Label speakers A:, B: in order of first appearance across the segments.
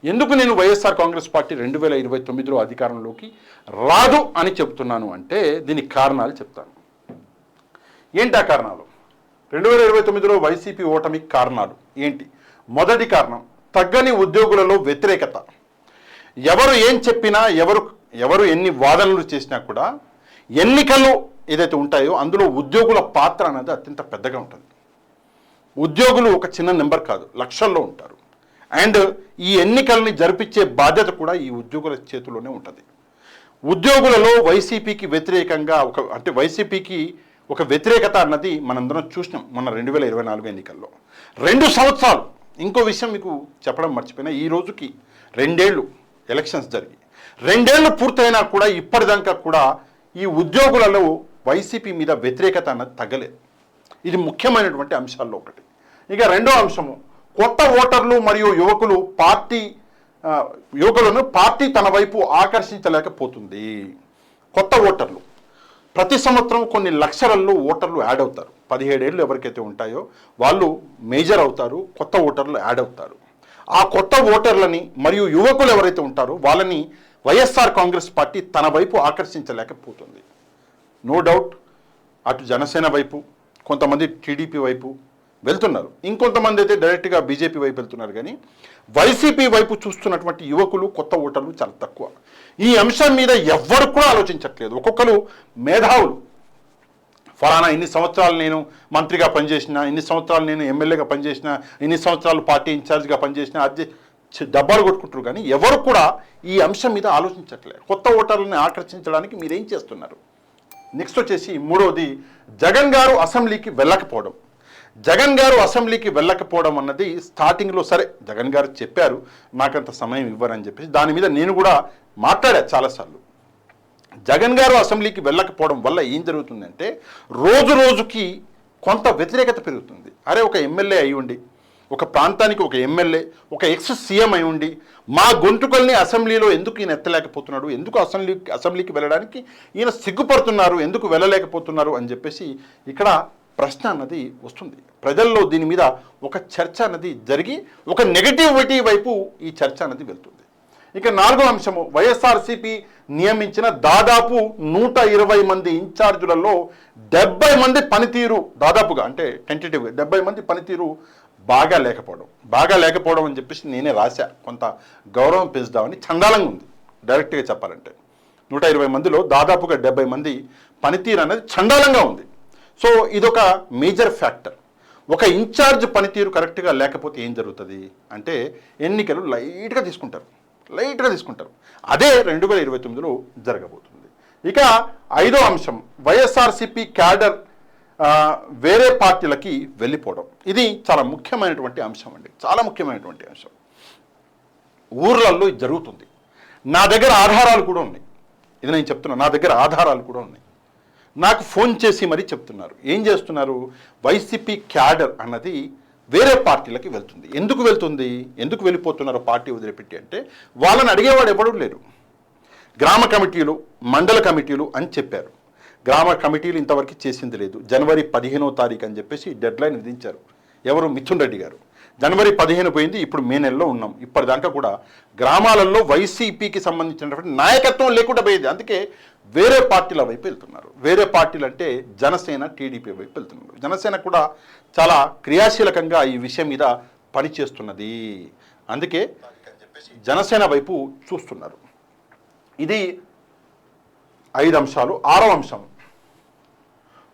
A: ఎందుకు నేను వైఎస్ఆర్ కాంగ్రెస్ పార్టీ 2029లో అధికారంలోకి రాదు అని చెప్తున్నాను అంటే దీనికి కారణాలు చెప్తాను. ఏంటి ఆ కారణాలు? 2029లో వైసీపీ ఓటమికి కారణాలు ఏంటి? మొదటి కారణం తగ్గని ఉద్యోగులలో వ్యతిరేకత. ఎవరు ఏం చెప్పినా, ఎవరు ఎన్ని వాదనలు చేసినా కూడా ఎన్నికలు ఏదైతే ఉంటాయో అందులో ఉద్యోగుల పాత్ర అనేది అత్యంత పెద్దగా ఉంటుంది. ఉద్యోగులు ఒక చిన్న నెంబర్ కాదు, లక్షల్లో ఉంటారు. అండ్ ఈ ఎన్నికల్ని జరిపించే బాధ్యత కూడా ఈ ఉద్యోగుల చేతిలోనే ఉంటుంది. ఉద్యోగులలో వైసీపీకి వ్యతిరేకంగా వైసీపీకి ఒక వ్యతిరేకత అన్నది మనందరం చూసినాం మొన్న 2024 ఎన్నికల్లో. 2 సంవత్సరాలు, ఇంకో విషయం మీకు చెప్పడం మర్చిపోయినా, ఈ రోజుకి 2 ఏళ్ళు ఎలక్షన్స్ జరిగి 2 ఏళ్ళు పూర్తయినా కూడా ఇప్పటిదాకా కూడా ఈ ఉద్యోగులలో వైసీపీ మీద వ్యతిరేకత అన్నది తగ్గలేదు. ఇది ముఖ్యమైనటువంటి అంశాల్లో ఒకటి. ఇక రెండో అంశము, కొత్త ఓటర్లు మరియు యువకులను పార్టీ తన వైపు ఆకర్షించలేకపోతుంది. కొత్త ఓటర్లు ప్రతి సంవత్సరం కొన్ని లక్షలలో ఓటర్లు యాడ్ అవుతారు. 17 ఏళ్ళు ఎవరికైతే ఉంటాయో వాళ్ళు మేజర్ అవుతారు, కొత్త ఓటర్లు యాడ్ అవుతారు. ఆ కొత్త ఓటర్లని మరియు యువకులు ఎవరైతే ఉంటారో వాళ్ళని వైఎస్ఆర్ కాంగ్రెస్ పార్టీ తన వైపు ఆకర్షించలేకపోతుంది. నో డౌట్ అటు జనసేన వైపు, కొంతమంది టీడీపీ వైపు వెళ్తున్నారు, ఇంకొంతమంది అయితే డైరెక్ట్గా బీజేపీ వైపు వెళ్తున్నారు. కానీ వైసీపీ వైపు చూస్తున్నటువంటి యువకులు, కొత్త ఓటర్లు చాలా తక్కువ. ఈ అంశం మీద ఎవ్వరు కూడా ఆలోచించట్లేదు. ఒక్కొక్కరు మేధావులు, ఫలానా ఇన్ని సంవత్సరాలు నేను మంత్రిగా పనిచేసిన, ఇన్ని సంవత్సరాలు నేను ఎమ్మెల్యేగా పనిచేసిన, ఇన్ని సంవత్సరాలు పార్టీ ఇన్ఛార్జ్గా పనిచేసిన, అది డబ్బాలు కొట్టుకుంటారు. కానీ ఎవరు కూడా ఈ అంశం మీద ఆలోచించట్లేదు. కొత్త ఓటర్లను ఆకర్షించడానికి మీరేం చేస్తున్నారు? నెక్స్ట్ వచ్చేసి మూడవది, జగన్ గారు అసెంబ్లీకి వెళ్ళకపోవడం. జగన్ గారు అసెంబ్లీకి వెళ్ళకపోవడం అన్నది స్టార్టింగ్లో సరే జగన్ గారు చెప్పారు నాకంత సమయం ఇవ్వరని చెప్పేసి, దాని మీద నేను కూడా మాట్లాడా చాలాసార్లు. జగన్ గారు అసెంబ్లీకి వెళ్ళకపోవడం వల్ల ఏం జరుగుతుందంటే రోజు రోజుకి కొంత వ్యతిరేకత పెరుగుతుంది. అరే, ఒక ఎమ్మెల్యే అయి ఉండి, ఒక ప్రాంతానికి ఒక ఎమ్మెల్యే, ఒక ఎక్స్ సీఎం అయి ఉండి మా గొంతుకల్ని అసెంబ్లీలో ఎందుకు ఈయన ఎత్తలేకపోతున్నాడు, ఎందుకు అసెంబ్లీకి వెళ్ళడానికి ఈయన సిగ్గుపడుతున్నారు, ఎందుకు వెళ్ళలేకపోతున్నారు అని చెప్పేసి ఇక్కడ ప్రశ్న అన్నది వస్తుంది. ప్రజల్లో దీని మీద ఒక చర్చ అన్నది జరిగి ఒక నెగటివిటీ వైపు ఈ చర్చ అన్నది వెళ్తుంది. ఇక 4వ అంశము, వైఎస్ఆర్సీపీ నియమించిన దాదాపు 120 మంది ఇన్ఛార్జులలో 70 మంది పనితీరు దాదాపుగా, అంటే టెంటేటివ్గా 70 మంది పనితీరు బాగా లేకపోవడం అని చెప్పేసి నేనే రాశా. కొంత గౌరవం పెంచుదామని. చండాలంగా ఉంది డైరెక్ట్గా చెప్పాలంటే. 120 మందిలో దాదాపుగా 70 మంది పనితీరు అనేది చండాలంగా ఉంది. సో ఇదొక మేజర్ ఫ్యాక్టర్. ఒక ఇన్ఛార్జ్ పనితీరు కరెక్ట్గా లేకపోతే ఏం జరుగుతుంది అంటే ఎన్నికలు లైట్గా తీసుకుంటారు. అదే 2029లో జరగబోతుంది. ఇక 5వ అంశం, వైఎస్ఆర్సీపీ క్యాడర్ వేరే పార్టీలకి వెళ్ళిపోవడం. ఇది చాలా ముఖ్యమైనటువంటి అంశం అండి, చాలా ముఖ్యమైనటువంటి అంశం. ఊర్లలో ఇది జరుగుతుంది. నా దగ్గర ఆధారాలు కూడా ఉన్నాయి. ఇది నేను చెప్తున్నా, నా దగ్గర ఆధారాలు కూడా ఉన్నాయి. నాకు ఫోన్ చేసి మరీ చెప్తున్నారు. ఏం చేస్తున్నారు? వైసీపీ క్యాడర్ అన్నది వేరే పార్టీలకి వెళ్తుంది. ఎందుకు వెళ్ళిపోతున్నారు పార్టీ వదిలిపెట్టి అంటే వాళ్ళని అడిగేవాడు ఎవడూ లేరు. గ్రామ కమిటీలు, మండల కమిటీలు అని చెప్పారు. గ్రామ కమిటీలు ఇంతవరకు చేసింది లేదు. జనవరి 15వ తారీఖు అని చెప్పేసి డెడ్లైన్ విధించారు. ఎవరు? మిథున్ రెడ్డి గారు. జనవరి 15 పోయింది, ఇప్పుడు మే నెలలో ఉన్నాం. ఇప్పటిదాకా కూడా గ్రామాలలో వైసీపీకి సంబంధించినటువంటి నాయకత్వం లేకుండా పోయింది. అందుకే వేరే పార్టీల వైపు వెళ్తున్నారు. వేరే పార్టీలు అంటే జనసేన, టీడీపీ వైపు వెళ్తున్నారు. జనసేన కూడా చాలా క్రియాశీలకంగా ఈ విషయం మీద పనిచేస్తున్నది. అందుకే జనసేన వైపు చూస్తున్నారు. ఇది 5 అంశాలు. 6వ అంశం,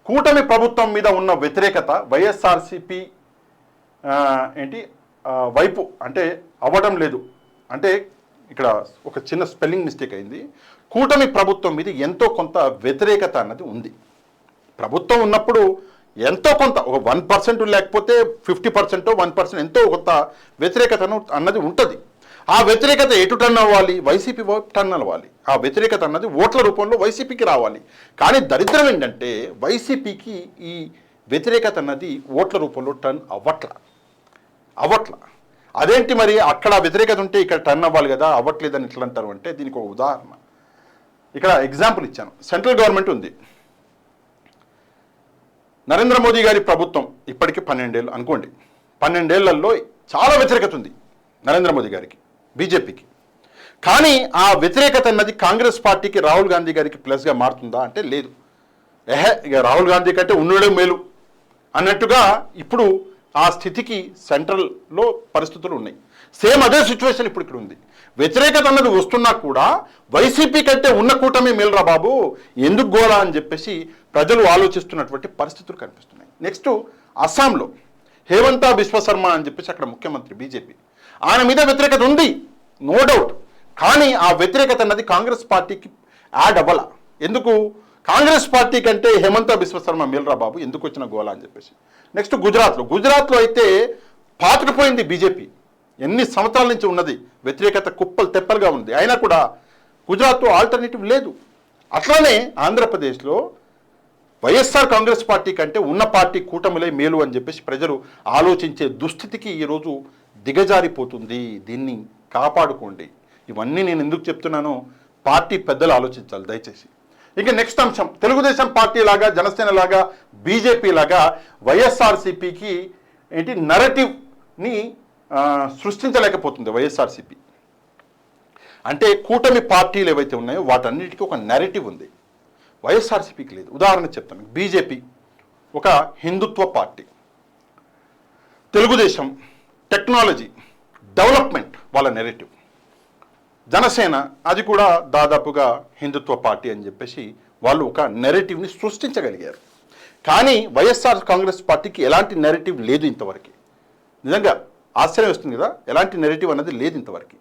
A: కూటమి ప్రభుత్వం మీద ఉన్న వ్యతిరేకత వైఎస్ఆర్సీపీ వైపు అంటే అవ్వడం లేదు. అంటే ఇక్కడ ఒక చిన్న స్పెల్లింగ్ మిస్టేక్ అయింది. కూటమి ప్రభుత్వం మీద ఎంతో కొంత వ్యతిరేకత అన్నది ఉంది. ప్రభుత్వం ఉన్నప్పుడు ఎంతో కొంత, ఒక 1% లేకపోతే 50%, 1% ఎంతో కొంత వ్యతిరేకత అన్నది ఉంటుంది. ఆ వ్యతిరేకత ఎటు టర్న్ అవ్వాలి? వైసీపీ వైపు టర్న్ అవ్వాలి. ఆ వ్యతిరేకత అన్నది ఓట్ల రూపంలో వైసీపీకి రావాలి. కానీ దరిద్రం ఏంటంటే వైసీపీకి ఈ వ్యతిరేకత అన్నది ఓట్ల రూపంలో టర్న్ అవ్వట్ల. అదేంటి మరి? అక్కడ వ్యతిరేకత ఉంటే ఇక్కడ టర్న్ అవ్వాలి కదా, అవ్వట్లేదని ఎట్లా అంటారు అంటే దీనికి ఒక ఉదాహరణ ఇక్కడ ఎగ్జాంపుల్ ఇచ్చాను. సెంట్రల్ గవర్నమెంట్ ఉంది, నరేంద్ర మోదీ గారి ప్రభుత్వం ఇప్పటికీ 12 ఏళ్ళు అనుకోండి. 12 ఏళ్లలో చాలా వ్యతిరేకత ఉంది నరేంద్ర మోదీ గారికి. బీజేపీకి. కానీ ఆ వ్యతిరేకత అన్నది కాంగ్రెస్ పార్టీకి రాహుల్ గాంధీ గారికి ప్లస్గా మారుతుందా అంటే లేదు. ఇక రాహుల్ గాంధీ కంటే ఉన్నడే మేలు అన్నట్టుగా ఇప్పుడు ఆ స్థితికి సెంట్రల్లో పరిస్థితులు ఉన్నాయి. సేమ్ అదే సిచ్యువేషన్ ఇప్పుడు ఇక్కడ ఉంది. వ్యతిరేకత అన్నది వస్తున్నా కూడా వైసీపీ కంటే ఉన్న కూటమి మేలురా బాబు, ఎందుకు గోలా అని చెప్పేసి ప్రజలు ఆలోచిస్తున్నటువంటి పరిస్థితులు కనిపిస్తున్నాయి. నెక్స్ట్ అస్సాంలో హేమంతా బిశ్వశర్మ అని చెప్పేసి అక్కడ ముఖ్యమంత్రి బీజేపీ, ఆయన మీద వ్యతిరేకత ఉంది, నో డౌట్. కానీ ఆ వ్యతిరేకత అన్నది కాంగ్రెస్ పార్టీకి యాడ్ అవ్వాల. ఎందుకు? కాంగ్రెస్ పార్టీ కంటే హేమంతా బిశ్వశర్మ మేలురా బాబు, ఎందుకు వచ్చిన గోలా అని చెప్పేసి. నెక్స్ట్ గుజరాత్లో అయితే పాతుకుపోయింది బీజేపీ, ఎన్ని సంవత్సరాల నుంచి ఉన్నది వ్యతిరేకత కుప్పలు తెప్పలుగా ఉంది, అయినా కూడా గుజరాత్లో ఆల్టర్నేటివ్ లేదు. అట్లానే ఆంధ్రప్రదేశ్లో వైఎస్ఆర్ కాంగ్రెస్ పార్టీ కంటే ఉన్న పార్టీ కూటమిలే మేలు అని చెప్పేసి ప్రజలు ఆలోచించే దుస్థితికి ఈరోజు దిగజారిపోతుంది. దీన్ని కాపాడుకోండి. ఇవన్నీ నేను ఎందుకు చెప్తున్నానో పార్టీ పెద్దలు ఆలోచించాలి దయచేసి. ఇక నెక్స్ట్ అంశం, తెలుగుదేశం పార్టీ లాగా, జనసేన లాగా, బీజేపీ లాగా వైఎస్ఆర్సీపీకి ఏంటి నరేటివ్ని సృష్టించలేకపోతుంది వైఎస్ఆర్సీపీ. అంటే కూటమి పార్టీలు ఏవైతే ఉన్నాయో వాటన్నిటికీ ఒక నెరేటివ్ ఉంది, వైఎస్ఆర్సీపీకి లేదు. ఉదాహరణ చెప్తాను, బీజేపీ ఒక హిందుత్వ పార్టీ, తెలుగుదేశం టెక్నాలజీ డెవలప్మెంట్ వాళ్ళ నెరేటివ్, జనసేన అది కూడా దాదాపుగా హిందుత్వ పార్టీ అని చెప్పేసి వాళ్ళు ఒక నెరేటివ్ని సృష్టించగలిగారు. కానీ వైఎస్ఆర్ కాంగ్రెస్ పార్టీకి ఎలాంటి నెరేటివ్ లేదు ఇంతవరకు. నిజంగా ఆశ్చర్యం వస్తుంది కదా, ఎలాంటి నెరేటివ్ అనేది లేదు ఇంతవరకు.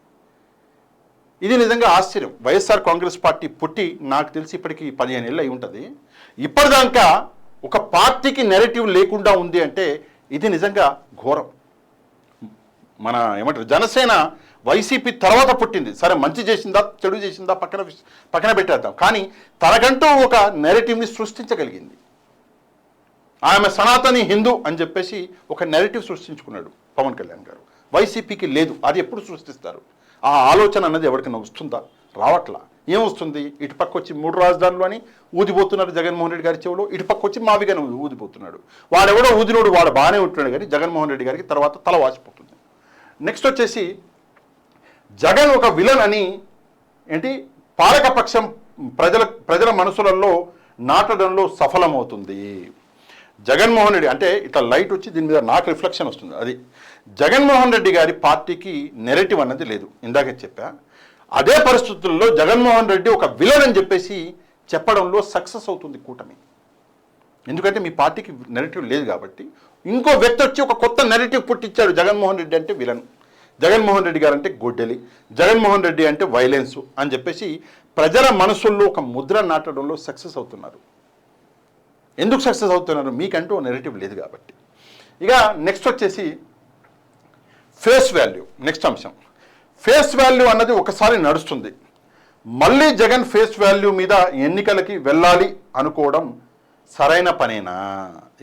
A: ఇది నిజంగా ఆశ్చర్యం. వైఎస్ఆర్ కాంగ్రెస్ పార్టీ పుట్టి నాకు తెలిసి ఇప్పటికి 15 ఏళ్ళు అయి ఉంటుంది. ఇప్పటిదాకా ఒక పార్టీకి నెరేటివ్ లేకుండా ఉంది అంటే ఇది నిజంగా ఘోరం. మన ఏమంటారు, జనసేన వైసీపీ తర్వాత పుట్టింది, సరే మంచి చేసిందా చెడు చేసిందా పక్కన పెట్టేద్దాం, కానీ తనకంటూ ఒక నెరేటివ్ని సృష్టించగలిగింది. ఆమె సనాతని హిందూ అని చెప్పేసి ఒక నెరేటివ్ సృష్టించుకున్నాడు పవన్ కళ్యాణ్ గారు. వైసీపీకి లేదు. అది ఎప్పుడు సృష్టిస్తారు? ఆ ఆలోచన అన్నది ఎవరికైనా వస్తుందా? రావట్లా. ఏమొస్తుంది? ఇటుపక్క వచ్చి 3 రాజధానులు అని ఊదిపోతున్నారు జగన్మోహన్ రెడ్డి గారి చెవులో, ఇటుపక్క వచ్చి మావిగానే ఊదిపోతున్నాడు. వాడెవడో ఊదినోడు వాడు బాగానే ఉంటున్నాడు, కానీ జగన్మోహన్ రెడ్డి గారికి తర్వాత తల వాసిపోతుంది. నెక్స్ట్ వచ్చేసి జగన్ ఒక విలన్ అని ఏంటి పాలకపక్షం ప్రజల మనసులలో నాటడంలో సఫలమవుతుంది. జగన్మోహన్ రెడ్డి అంటే ఇట్లా లైట్ వచ్చి దీని మీద నాకు రిఫ్లెక్షన్ వస్తుంది. అది జగన్మోహన్ రెడ్డి గారి పార్టీకి నెరేటివ్ అన్నది లేదు, ఇందాకే చెప్పా. అదే పరిస్థితుల్లో జగన్మోహన్ రెడ్డి ఒక విలన్ అని చెప్పేసి చెప్పడంలో సక్సెస్ అవుతుంది కూటమి. ఎందుకంటే మీ పార్టీకి నెరేటివ్ లేదు కాబట్టి ఇంకో వ్యక్తి వచ్చి ఒక కొత్త నెరేటివ్ పుట్టించాడు. జగన్మోహన్ రెడ్డి అంటే విలన్, జగన్మోహన్ రెడ్డి గారు అంటే గొడ్డలి, జగన్మోహన్ రెడ్డి అంటే వైలెన్సు అని చెప్పేసి ప్రజల మనసుల్లో ఒక ముద్ర నాటడంలో సక్సెస్ అవుతున్నారు. ఎందుకు సక్సెస్ అవుతున్నారు? మీకంటూ నెరేటివ్ లేదు కాబట్టి. ఇక నెక్స్ట్ వచ్చేసి ఫేస్ వాల్యూ. నెక్స్ట్ అంశం, ఫేస్ వాల్యూ అన్నది ఒకసారి నడుస్తుంది, మళ్ళీ జగన్ ఫేస్ వాల్యూ మీద ఎన్నికలకి వెళ్ళాలి అనుకోవడం సరైన పనేనా?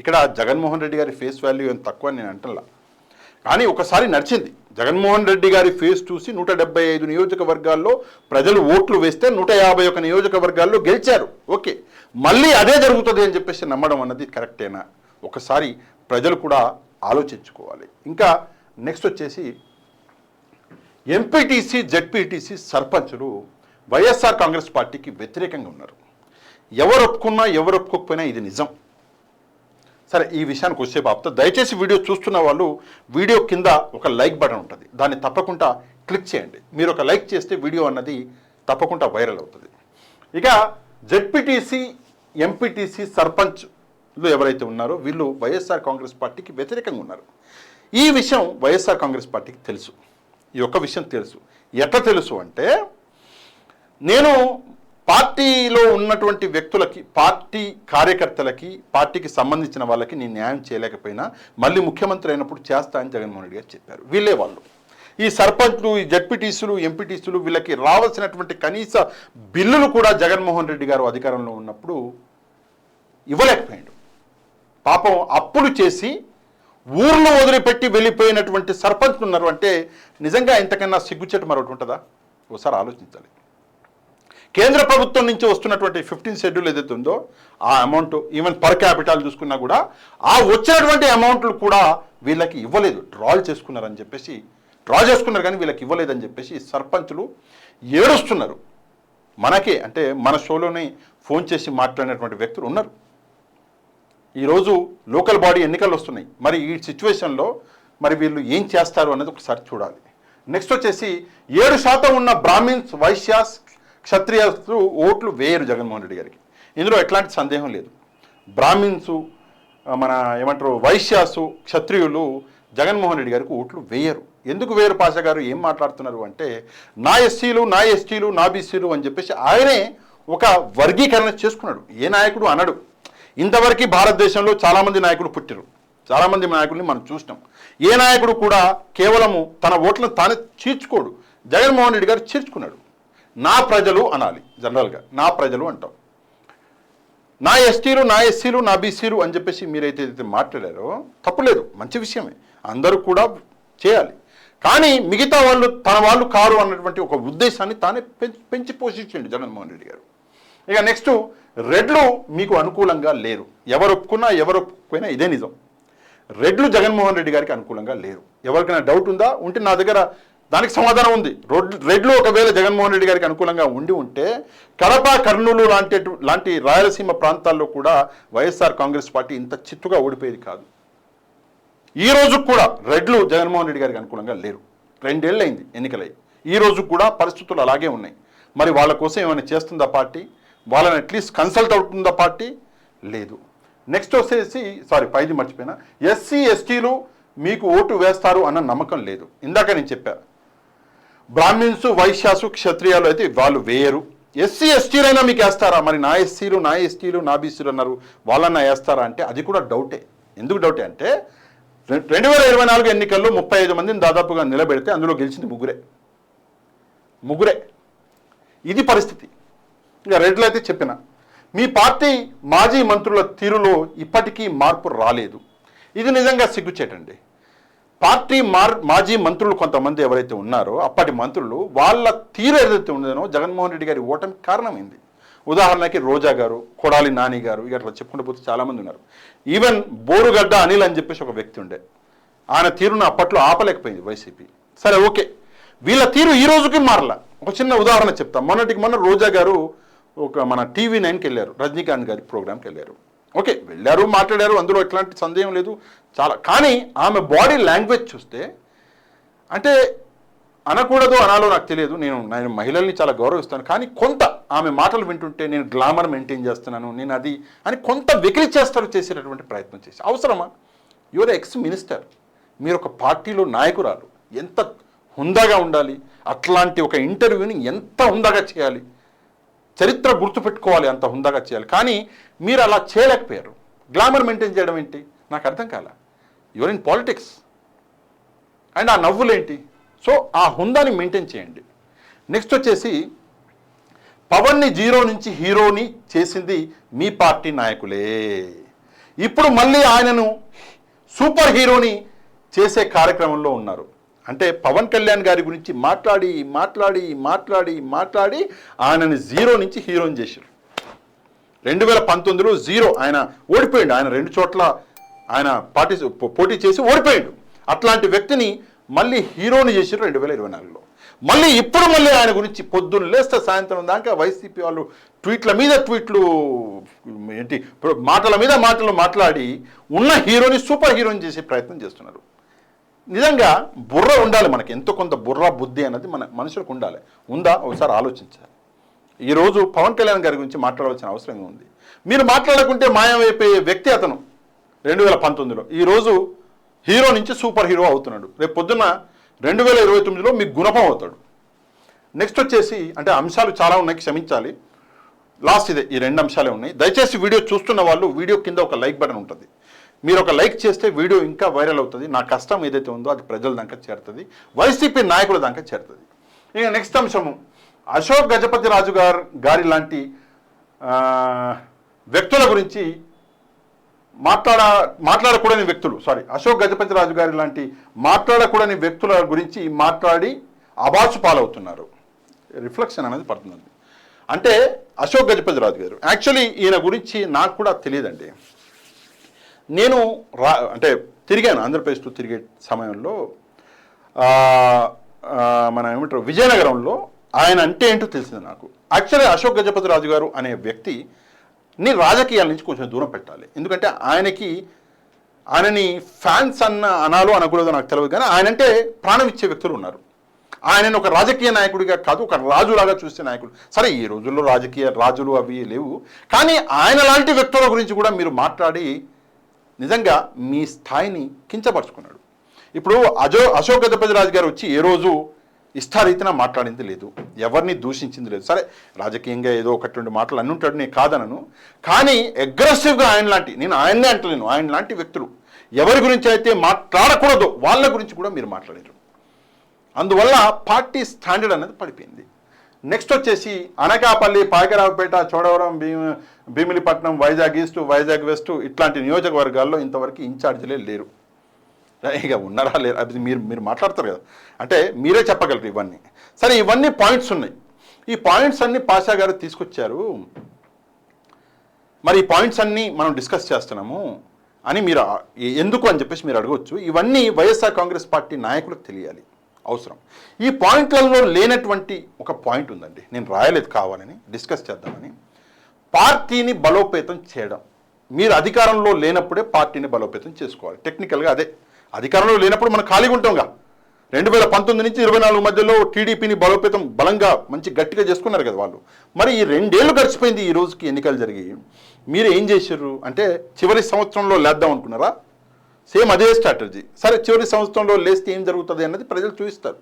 A: ఇక్కడ జగన్మోహన్ రెడ్డి గారి ఫేస్ వాల్యూ ఏం తక్కువ నేను అంటలా, కానీ ఒకసారి నడిచింది. జగన్మోహన్ రెడ్డి గారి ఫేస్ చూసి 175 నియోజకవర్గాల్లో ప్రజలు ఓట్లు వేస్తే 151 నియోజకవర్గాల్లో గెలిచారు. ఓకే, మళ్ళీ అదే జరుగుతుంది అని చెప్పేసి నమ్మడం అన్నది కరెక్టేనా? ఒకసారి ప్రజలు కూడా ఆలోచించుకోవాలి. ఇంకా నెక్స్ట్ వచ్చేసి ఎంపీటీసీ, జెడ్పీటీసీ సర్పంచులు వైఎస్ఆర్ కాంగ్రెస్ పార్టీకి వ్యతిరేకంగా ఉన్నారు. ఎవరు ఒప్పుకున్నా ఎవరు ఒప్పుకోకపోయినా ఇది నిజం. సరే, ఈ విషయానికి వచ్చే బాబుతో దయచేసి వీడియో చూస్తున్న వాళ్ళు వీడియో కింద ఒక లైక్ బటన్ ఉంటుంది, దాన్ని తప్పకుండా క్లిక్ చేయండి. మీరు ఒక లైక్ చేస్తే వీడియో అన్నది తప్పకుండా వైరల్ అవుతుంది. ఇక జెడ్పీటీసీ, ఎంపీటీసీ సర్పంచ్లు ఎవరైతే ఉన్నారో వీళ్ళు వైఎస్ఆర్ కాంగ్రెస్ పార్టీకి వ్యతిరేకంగా ఉన్నారు. ఈ విషయం వైఎస్ఆర్ కాంగ్రెస్ పార్టీకి తెలుసు. ఈ ఒక్క విషయం తెలుసు. ఎట్లా తెలుసు అంటే, నేను పార్టీలో ఉన్నటువంటి వ్యక్తులకి, పార్టీ కార్యకర్తలకి, పార్టీకి సంబంధించిన వాళ్ళకి నేను న్యాయం చేయలేకపోయినా మళ్ళీ ముఖ్యమంత్రి అయినప్పుడు చేస్తా అని జగన్మోహన్ రెడ్డి గారు చెప్పారు. వీళ్ళే వాళ్ళు. ఈ సర్పంచ్లు, ఈ జెడ్పీటీసీలు, ఎంపీటీసీలు వీళ్ళకి రావాల్సినటువంటి కనీస బిల్లులు కూడా జగన్మోహన్ రెడ్డి గారు అధికారంలో ఉన్నప్పుడు ఇవ్వలేకపోయాడు. పాపం అప్పులు చేసి ఊర్లో వదిలిపెట్టి వెళ్ళిపోయినటువంటి సర్పంచ్లు ఉన్నారు. అంటే నిజంగా ఇంతకన్నా సిగ్గుచేటు మరొకటి ఉంటుందా? ఒకసారి ఆలోచించాలి. కేంద్ర ప్రభుత్వం నుంచి వస్తున్నటువంటి 15th షెడ్యూల్ ఏదైతే ఉందో ఆ అమౌంట్, ఈవెన్ పర్ క్యాపిటల్ చూసుకున్నా కూడా ఆ వచ్చినటువంటి అమౌంట్లు కూడా వీళ్ళకి ఇవ్వలేదు, డ్రాల్ చేసుకున్నారని చెప్పేసి డ్రా చేసుకున్నారు కానీ వీళ్ళకి ఇవ్వలేదని చెప్పేసి సర్పంచులు ఏడుస్తున్నారు. మనకే అంటే మన షోలోనే ఫోన్ చేసి మాట్లాడినటువంటి వ్యక్తులు ఉన్నారు. ఈరోజు లోకల్ బాడీ ఎన్నికలు వస్తున్నాయి. మరి ఈ సిచ్యువేషన్లో మరి వీళ్ళు ఏం చేస్తారు అన్నది ఒకసారి చూడాలి. నెక్స్ట్ వచ్చేసి 7% ఉన్న బ్రాహ్మిన్స్, వైశ్యాస్, క్షత్రియాస్ ఓట్లు వేయరు జగన్మోహన్ రెడ్డి గారికి. ఇందులో ఎట్లాంటి సందేహం లేదు. బ్రాహ్మిన్సు, మన ఏమంటారు వైశ్యాసు, క్షత్రియులు జగన్మోహన్ రెడ్డి గారికి ఓట్లు వేయరు. ఎందుకు వేయరు పాషా గారు, ఏం మాట్లాడుతున్నారు అంటే నా ఎస్సీలు, నా ఎస్టీలు, నా బీసీలు అని చెప్పేసి ఆయనే ఒక వర్గీకరణ చేసుకున్నాడు. ఏ నాయకుడు అనడు. ఇంతవరకు భారతదేశంలో చాలామంది నాయకులు పుట్టారు, చాలామంది నాయకుల్ని మనం చూసినాం. ఏ నాయకుడు కూడా కేవలము తన ఓట్లను తానే చీర్చుకోడు. జగన్మోహన్ రెడ్డి గారు చీర్చుకున్నాడు. నా ప్రజలు అనాలి, జనరల్గా నా ప్రజలు అంటాం. నా ఎస్టీలు, నా ఎస్సీలు, నా బీసీలు అని చెప్పేసి మీరైతే మాట్లాడారో తప్పులేదు, మంచి విషయమే, అందరూ కూడా చేయాలి. కానీ మిగతా వాళ్ళు తన వాళ్ళు కారు అన్నటువంటి ఒక ఉద్దేశాన్ని తానే పెంచి పోషించండి జగన్మోహన్ రెడ్డి గారు. ఇక నెక్స్ట్, రెడ్లు మీకు అనుకూలంగా లేరు. ఎవరు ఒప్పుకున్నా ఎవరు ఒప్పుకున్నా ఇదే నిజం. రెడ్లు జగన్మోహన్ రెడ్డి గారికి అనుకూలంగా లేరు. ఎవరికైనా డౌట్ ఉందా? ఉంటే నా దగ్గర దానికి సమాధానం ఉంది. రెడ్లు ఒకవేళ జగన్మోహన్ రెడ్డి గారికి అనుకూలంగా ఉంటే కడప, కర్నూలు లాంటి రాయలసీమ ప్రాంతాల్లో కూడా వైఎస్ఆర్ కాంగ్రెస్ పార్టీ ఇంత చిత్తుగా ఓడిపోయేది కాదు. ఈ రోజు కూడా రెడ్లు జగన్మోహన్ రెడ్డి గారికి అనుకూలంగా లేరు. 2 ఏళ్ళు అయింది ఎన్నికలై. ఈ రోజు కూడా పరిస్థితులు అలాగే ఉన్నాయి. మరి వాళ్ళ కోసం ఏమైనా చేస్తుందా పార్టీ? వాళ్ళని అట్లీస్ట్ కన్సల్ట్ అవుతుందా పార్టీ? లేదు. నెక్స్ట్ వచ్చేసి పైది మర్చిపోయినా, ఎస్సీ ఎస్టీలు మీకు ఓటు వేస్తారు అన్న నమ్మకం లేదు. ఇందాక నేను చెప్పా, బ్రాహ్మిన్స్, వైశ్యాసు, క్షత్రియాలు అయితే వాళ్ళు వేయరు. ఎస్సీ ఎస్టీలైనా మీకు వేస్తారా? మరి నా ఎస్సీలు, నా ఎస్టీలు, నా బీసీలు అన్నారు, వాళ్ళన్నా వేస్తారా అంటే అది కూడా డౌటే. ఎందుకు డౌటే అంటే 2024 ఎన్నికల్లో 35 మందిని దాదాపుగా నిలబెడితే అందులో గెలిచింది ముగ్గురే. ఇది పరిస్థితి. ఇంకా రెడ్లు అయితే చెప్పిన, మీ పార్టీ మాజీ మంత్రుల తీరులో ఇప్పటికీ మార్పు రాలేదు. ఇది నిజంగా సిగ్గుచేటండి. పార్టీ మాజీ మంత్రులు కొంతమంది ఎవరైతే ఉన్నారో అప్పటి మంత్రులు, వాళ్ళ తీరు ఏదైతే ఉండదో జగన్మోహన్ రెడ్డి గారి ఓటమికి కారణమైంది. ఉదాహరణకి రోజా గారు, కొడాలి నాని గారు, ఇక అట్లా చెప్పుకుంటూ పోతే చాలామంది ఉన్నారు. ఈవెన్ బోరుగడ్డ అనిల్ అని చెప్పేసి ఒక వ్యక్తి ఉండే, ఆయన తీరును అప్పట్లో ఆపలేకపోయింది వైసీపీ. సరే ఓకే, వీళ్ళ తీరు ఈ రోజుకి మారలా. ఒక చిన్న ఉదాహరణ చెప్తాం. మొన్న రోజా గారు మన TV9కి వెళ్ళారు, రజనీకాంత్ గారి ప్రోగ్రామ్కి వెళ్ళారు. ఓకే, వెళ్ళారు, మాట్లాడారు, అందులో ఎట్లాంటి సందేహం లేదు చాలా. కానీ ఆమె బాడీ లాంగ్వేజ్ చూస్తే, అంటే అనకూడదు అనాలో నాకు తెలియదు, నేను మహిళల్ని చాలా గౌరవిస్తాను, కానీ కొంత ఆమె మాటలు వింటుంటే నేను గ్లామర్ మెయింటైన్ చేస్తున్నాను, నేను అది అని కొంత వెకిలి చేసేటటువంటి ప్రయత్నం చేసి, అవసరమా? యువర్ ఎక్స్ మినిస్టర్, మీరు ఒక పార్టీలో నాయకురాలు, ఎంత హుందాగా ఉండాలి, అట్లాంటి ఒక ఇంటర్వ్యూని ఎంత హుందాగా చేయాలి, చరిత్ర గుర్తుపెట్టుకోవాలి, అంత హుందాగా చేయాలి. కానీ మీరు అలా చేయలేకపోయారు. గ్లామర్ మెయింటైన్ చేయడం ఏంటి నాకు అర్థం కాల. యువర్ ఇన్ పాలిటిక్స్ అండ్ ఆ నవ్వులేంటి? సో ఆ హుందాని మెయింటైన్ చేయండి. నెక్స్ట్ వచ్చేసి, పవన్ని 0 నుంచి హీరోని చేసింది మీ పార్టీ నాయకులే. ఇప్పుడు మళ్ళీ ఆయనను సూపర్ హీరోని చేసే కార్యక్రమంలో ఉన్నారు. అంటే పవన్ కళ్యాణ్ గారి గురించి మాట్లాడి ఆయనని 0 నుంచి హీరోని చేశారు. 2019లో 0 ఆయన ఓడిపోయాడు. ఆయన 2 చోట్ల ఆయన పోటీ చేసి ఓడిపోయాడు. అట్లాంటి వ్యక్తిని మళ్ళీ హీరోని చేశారు 2024లో. ఇప్పుడు ఆయన గురించి పొద్దున్న లేస్తే సాయంత్రం దాకా వైసీపీ వాళ్ళు ట్వీట్ల మీద ట్వీట్లు ఏంటి, మాటల మీద మాట్లాడి ఉన్న హీరోని సూపర్ హీరోని చేసే ప్రయత్నం చేస్తున్నారు. నిజంగా బుర్ర ఉండాలి మనకి, ఎంతో కొంత బుర్ర బుద్ధి అన్నది మన మనుషులకు ఉండాలి. ఉందా? ఒకసారి ఆలోచించాలి. ఈరోజు పవన్ కళ్యాణ్ గారి గురించి మాట్లాడవలసిన అవసరం ఉంది. మీరు మాట్లాడకుంటే మాయమైపోయే వ్యక్తి అతను 2019లో. ఈరోజు హీరో నుంచి సూపర్ హీరో అవుతున్నాడు. రేపు పొద్దున్న 2029లో మీకు గుణపం అవుతాడు. నెక్స్ట్ వచ్చేసి, అంటే అంశాలు చాలా ఉన్నాయి, క్షమించాలి, లాస్ట్ ఇదే, ఈ 2 అంశాలే ఉన్నాయి. దయచేసి వీడియో చూస్తున్న వాళ్ళు వీడియో కింద ఒక లైక్ బటన్ ఉంటుంది. మీరు ఒక లైక్ చేస్తే వీడియో ఇంకా వైరల్ అవుతుంది. నా కష్టం ఏదైతే ఉందో అది ప్రజల దాకా చేరుతుంది, వైసీపీ నాయకుల దాకా చేరుతుంది. ఇక నెక్స్ట్ అంశము, అశోక్ గజపతి రాజు గారి లాంటి వ్యక్తుల గురించి మాట్లాడకూడని వ్యక్తులు, అశోక్ గజపతి రాజు గారి లాంటి మాట్లాడకూడని వ్యక్తుల గురించి మాట్లాడి అబాసు పాలవుతున్నారు. రిఫ్లెక్షన్ అనేది పడుతుంది. అంటే అశోక్ గజపతి రాజు గారు, యాక్చువల్లీ ఈయన గురించి నాకు కూడా తెలియదండి. నేను అంటే తిరిగాను, ఆంధ్రప్రదేశ్లో తిరిగే సమయంలో ఆ, మన ఏమంటారు విజయనగరంలో ఆయన అంటే ఏంటో తెలిసింది నాకు. యాక్చువల్లీ అశోక్ గజపతి రాజు గారు అనే వ్యక్తిని రాజకీయాల నుంచి కొంచెం దూరం పెట్టాలి. ఎందుకంటే ఆయనని ఫ్యాన్స్ అనాలో అనకూడదో నాకు తెలియదు, కానీ ఆయనంటే ప్రాణం ఇచ్చే వ్యక్తులు ఉన్నారు. ఆయనను ఒక రాజకీయ నాయకుడిగా కాదు, ఒక రాజులాగా చూసే నాయకుడు. సరే ఈ రోజుల్లో రాజకీయ రాజులు అవి లేవు, కానీ ఆయన లాంటి వ్యక్తుల గురించి కూడా మీరు మాట్లాడి నిజంగా మీ స్థాయిని కించపరుచుకున్నాడు. ఇప్పుడు అశోక్ గజపతి రాజు గారు వచ్చి ఏ రోజు ఇష్టారీతిన మాట్లాడింది లేదు, ఎవరిని దూషించింది లేదు. సరే రాజకీయంగా ఏదో ఒకటి రెండు మాటలు అన్ని ఉంటాడు, నేను కాదనను, కానీ అగ్రెసివ్గా నేను ఆయన్నే అంటలేను, ఆయన లాంటి వ్యక్తులు ఎవరి గురించి అయితే మాట్లాడకూడదో వాళ్ళ గురించి కూడా మీరు మాట్లాడారు. అందువల్ల పార్టీ స్టాండర్డ్ అనేది పడిపోయింది. నెక్స్ట్ వచ్చేసి అనకాపల్లి, పాయకరావుపేట, చోడవరం, భీమిలిపట్నం, వైజాగ్ ఈస్ట్, వైజాగ్ వెస్ట్ ఇట్లాంటి నియోజకవర్గాల్లో ఇంతవరకు ఇన్ఛార్జీలే లేరు. ఇక ఉన్నారా లేరు అది మీరు మాట్లాడతారు కదా, అంటే మీరే చెప్పగలరు ఇవన్నీ. సరే ఇవన్నీ పాయింట్స్ ఉన్నాయి, ఈ పాయింట్స్ అన్నీ పాషా గారు తీసుకొచ్చారు, మరి ఈ పాయింట్స్ అన్నీ మనం డిస్కస్ చేస్తున్నాము అని మీరు ఎందుకు అని చెప్పేసి మీరు అడగవచ్చు. ఇవన్నీ వైఎస్ఆర్ కాంగ్రెస్ పార్టీ నాయకులకు తెలియాలి, అవసరం. ఈ పాయింట్లలో లేనటువంటి ఒక పాయింట్ ఉందండి, నేను రాయలేదు కావాలని, డిస్కస్ చేద్దామని. పార్టీని బలోపేతం చేయడం. మీరు అధికారంలో లేనప్పుడే పార్టీని బలోపేతం చేసుకోవాలి. టెక్నికల్గా అదే, అధికారంలో లేనప్పుడు మనం ఖాళీగా ఉంటాంగా. 2019 నుంచి 24 మధ్యలో టీడీపీని బలంగా మంచి గట్టిగా చేసుకున్నారు కదా వాళ్ళు. మరి ఈ 2 ఏళ్ళు గడిచిపోయింది, ఈ రోజుకి ఎన్నికలు జరిగి. మీరు ఏం చేశారు అంటే చివరి సంవత్సరంలో లేద్దాం అనుకున్నారా? సేమ్ అదే స్ట్రాటజీ. సరే చివరి సంవత్సరంలో లేస్తే ఏం జరుగుతుంది అన్నది ప్రజలు చూపిస్తారు.